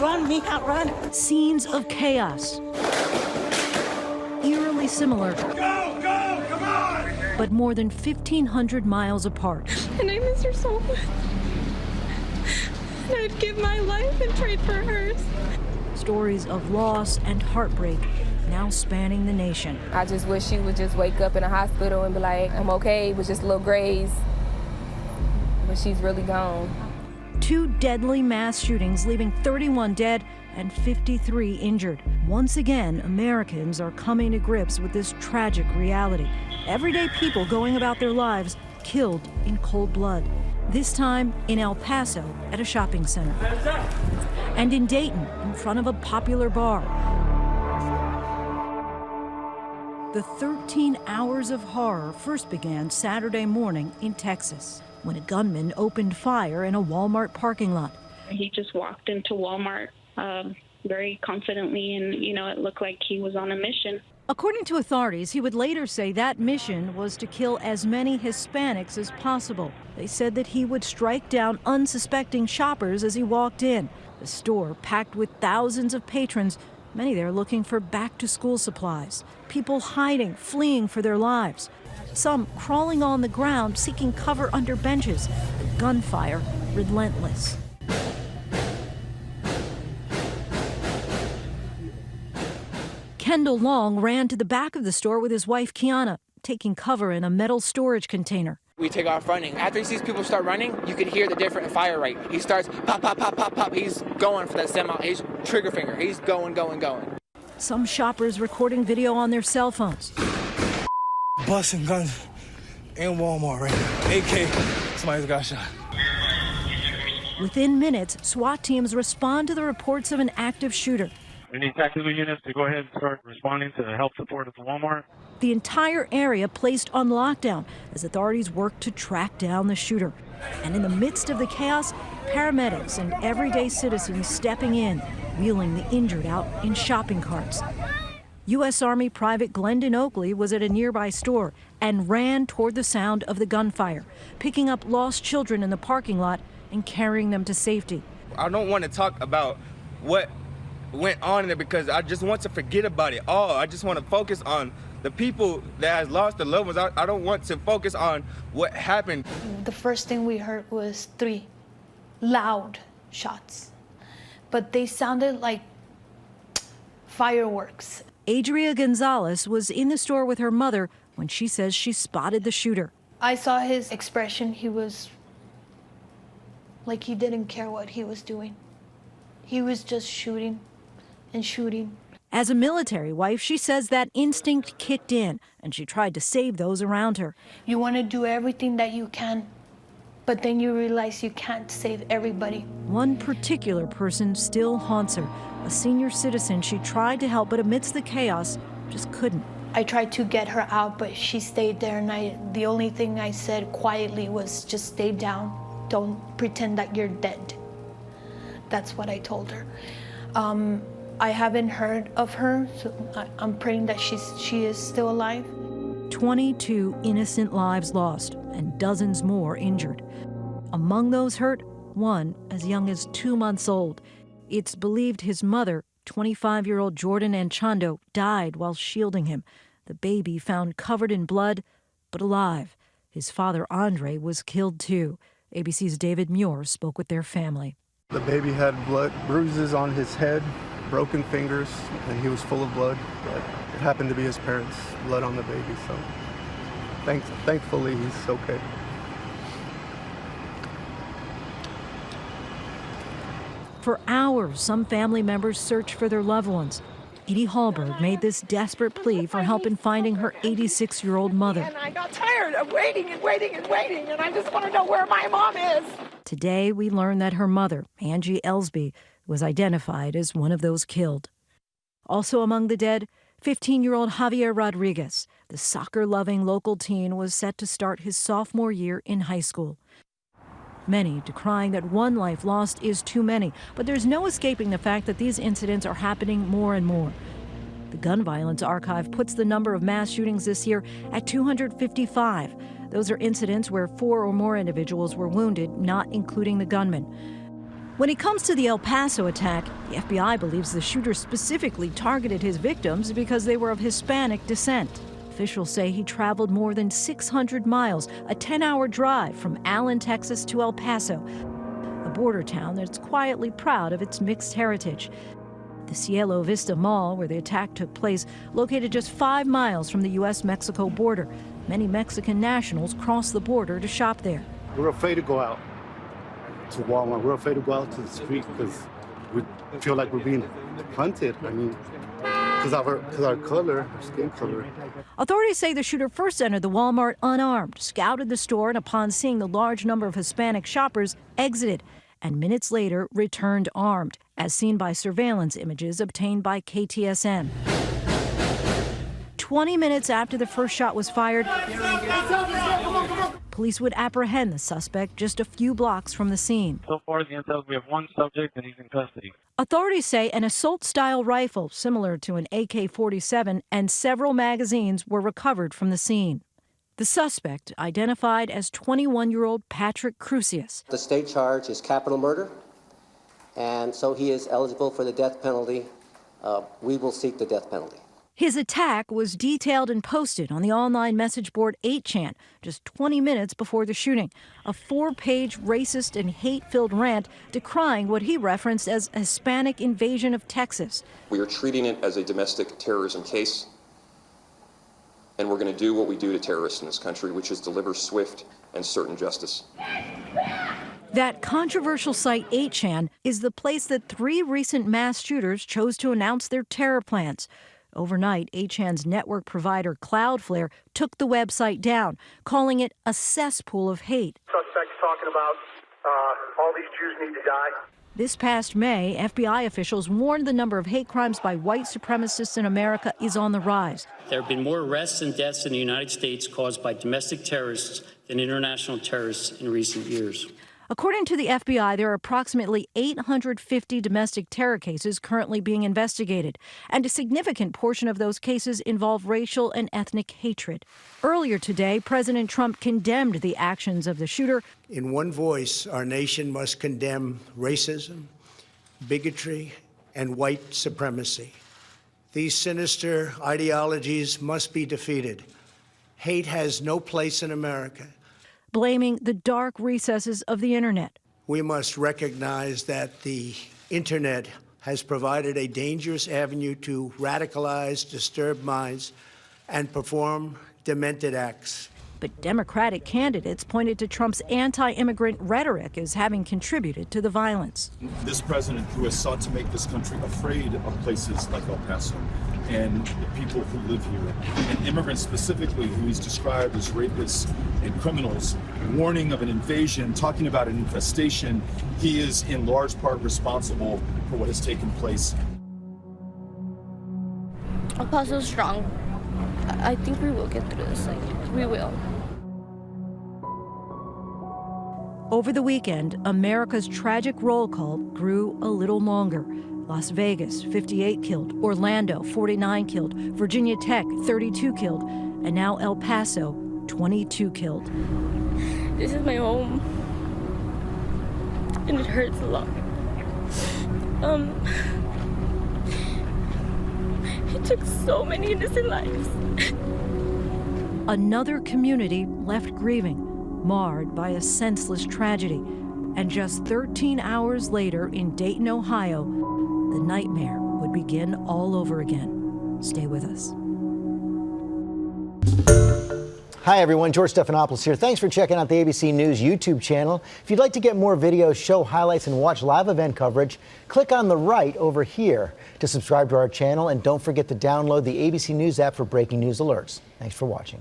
Run, mija, run. Scenes of chaos. Eerily similar. Go, go, come on! But more than 1,500 miles apart. And I miss her so much. And I'd give my life and trade for hers. Stories of loss and heartbreak now spanning the nation. I just wish she would just wake up in a hospital and be like, I'm okay with just a little graze. But she's really gone. 2 deadly mass shootings leaving 31 dead and 53 injured. Once again, Americans are coming to grips with this tragic reality. Everyday people going about their lives killed in cold blood. This time in El Paso at a shopping center. And in Dayton, in front of a popular bar. The 13 hours of horror first began Saturday morning in Texas, when a gunman opened fire in a Walmart parking lot. He just walked into Walmart very confidently, and, it looked like he was on a mission. According to authorities, he would later say that mission was to kill as many Hispanics as possible. They said that he would strike down unsuspecting shoppers as he walked in. The store packed with thousands of patrons, many there looking for back-to-school supplies. People hiding, fleeing for their lives. Some crawling on the ground, seeking cover under benches. The gunfire relentless. Kendall Long ran to the back of the store with his wife, Kiana, taking cover in a metal storage container. We take off running. After he sees people start running, you can hear the different fire rate. He starts pop, pop, pop, pop, pop. He's going for that semi. He's trigger finger. He's going, going, going. Some shoppers recording video on their cell phones. Busting guns in Walmart right now. AK, somebody's got shot. Within minutes, SWAT teams respond to the reports of an active shooter. We need tactical units to go ahead and start responding to the help support at the Walmart. The entire area placed on lockdown as authorities work to track down the shooter. And in the midst of the chaos, paramedics and everyday citizens stepping in, wheeling the injured out in shopping carts. U.S. Army Private Glendon Oakley was at a nearby store and ran toward the sound of the gunfire, picking up lost children in the parking lot and carrying them to safety. I don't want to talk about what went on there because I just want to forget about it all. I just want to focus on the people that has lost their loved ones. I don't want to focus on what happened. The first thing we heard was 3 loud shots, but they sounded like fireworks. Adria Gonzalez was in the store with her mother when she says she spotted the shooter. I saw his expression. He was like he didn't care what he was doing. He was just shooting and shooting. As a military wife, she says that instinct kicked in and she tried to save those around her. You want to do everything that you can, but then you realize you can't save everybody. One particular person still haunts her, a senior citizen she tried to help, but amidst the chaos, just couldn't. I tried to get her out, but she stayed there, and the only thing I said quietly was, just stay down. Don't pretend that you're dead. That's what I told her. I haven't heard of her, so I'm praying that she is still alive. 22 innocent lives lost and dozens more injured. Among those hurt, one as young as 2 months old. It's believed his mother, 25-year-old Jordan Anchondo, died while shielding him. The baby found covered in blood, but alive. His father, Andre, was killed too. ABC's David Muir spoke with their family. The baby had blood bruises on his head, broken fingers, and he was full of blood. But it happened to be his parents' blood on the baby, so thankfully he's okay. For hours, some family members searched for their loved ones. Edie Hallberg made this desperate plea for help in finding her 86-year-old mother. And I got tired of waiting and waiting and waiting, and I just want to know where my mom is. Today, we learned that her mother, Angie Ellsby, was identified as one of those killed. Also among the dead, 15-year-old Javier Rodriguez. The soccer-loving local teen was set to start his sophomore year in high school. Many decrying that one life lost is too many, but there's no escaping the fact that these incidents are happening more and more. The Gun Violence Archive puts the number of mass shootings this year at 255. Those are incidents where 4 or more individuals were wounded, not including the gunman. When it comes to the El Paso attack, the FBI believes the shooter specifically targeted his victims because they were of Hispanic descent. Officials say he traveled more than 600 miles, a 10-hour drive from Allen, Texas to El Paso, a border town that's quietly proud of its mixed heritage. The Cielo Vista Mall, where the attack took place, located just 5 miles from the U.S.-Mexico border. Many Mexican nationals cross the border to shop there. We're afraid to go out to Walmart. We're afraid to go out to the street because we feel like we're being hunted. I mean, because our color, our skin color. Authorities say the shooter first entered the Walmart unarmed, scouted the store, and upon seeing the large number of Hispanic shoppers, exited, and minutes later returned armed, as seen by surveillance images obtained by KTSM. 20 minutes after the first shot was fired, police would apprehend the suspect just a few blocks from the scene. So far, the intel, we have one subject and he's in custody. Authorities say an assault-style rifle similar to an AK-47 and several magazines were recovered from the scene. The suspect, identified as 21-year-old Patrick Crucius. The state charge is capital murder, and so he is eligible for the death penalty. We will seek the death penalty. His attack was detailed and posted on the online message board 8chan just 20 minutes before the shooting, a 4-page racist and hate-filled rant decrying what he referenced as a Hispanic invasion of Texas. We are treating it as a domestic terrorism case, and we're going to do what we do to terrorists in this country, which is deliver swift and certain justice. That controversial site 8chan is the place that 3 recent mass shooters chose to announce their terror plans. Overnight, 8chan's network provider Cloudflare took the website down, calling it a cesspool of hate. Suspects talking about all these Jews need to die. This past May, FBI officials warned the number of hate crimes by white supremacists in America is on the rise. There have been more arrests and deaths in the United States caused by domestic terrorists than international terrorists in recent years. According to the FBI, there are approximately 850 domestic terror cases currently being investigated, and a significant portion of those cases involve racial and ethnic hatred. Earlier today, President Trump condemned the actions of the shooter. In one voice, our nation must condemn racism, bigotry, and white supremacy. These sinister ideologies must be defeated. Hate has no place in America. Blaming the dark recesses of the internet. We must recognize that the internet has provided a dangerous avenue to radicalize disturbed minds and perform demented acts. But Democratic candidates pointed to Trump's anti-immigrant rhetoric as having contributed to the violence. This president who has sought to make this country afraid of places like El Paso and the people who live here, and immigrants specifically who he's described as rapists and criminals, warning of an invasion, talking about an infestation, he is in large part responsible for what has taken place. El Paso's strong. I think we will get through this. We will. Over the weekend, America's tragic roll call grew a little longer. Las Vegas, 58 killed. Orlando, 49 killed. Virginia Tech, 32 killed. And now El Paso, 22 killed. This is my home. And it hurts a lot. He took so many innocent lives. Another community left grieving, marred by a senseless tragedy. And just 13 hours later in Dayton, Ohio, the nightmare would begin all over again. Stay with us. Hi, everyone. George Stephanopoulos here. Thanks for checking out the ABC News YouTube channel. If you'd like to get more videos, show highlights, and watch live event coverage, click on the right over here to subscribe to our channel. And don't forget to download the ABC News app for breaking news alerts. Thanks for watching.